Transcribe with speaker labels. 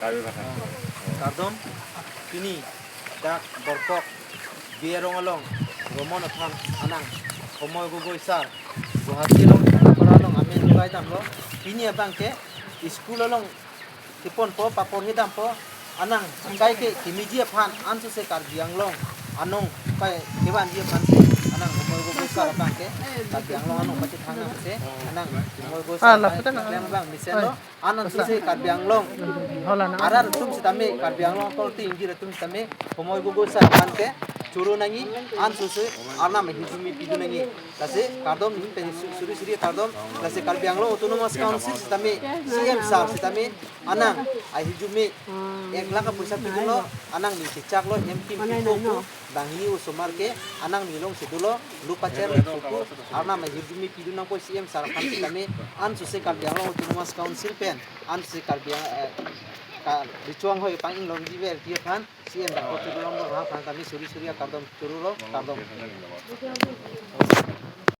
Speaker 1: Kardom kini dak borkok biarong along romon athang anang komoy gugoi sar guhati long paralong amen dugai dam lo kini abang ke school along tipon po papon hidam po anang kai ke kimiji phan ansu se kar biang long anong kai keban dia phan se anang komoy gugoi sar abang ke kar biang long anong pati thang se anang komoy gugoi sar bang misen lo anan su se kar biang long arar tum sitame kar biang long kol ti injira tum sitame komoy gugoi sar phan ke churu nangi an susu arna me hizumi pidu nangi lase kardom nin pe suri suri kardom lase kar biang long autonomous council sitame CM sar sitame anang ai hizumi ek laka puisa pidu lo anang ni cicak lo em kim pitu ku bangi usumar ke anang ni long sedulo lupa cer ku arna me hizumi pidu nang po CM sar phan sitame an susu kar biang long autonomous council pen an susu kar biang dicuang hoi panging long jiber dia kan CM dak ko long ha phan kami suri suri kardom churu lo kardom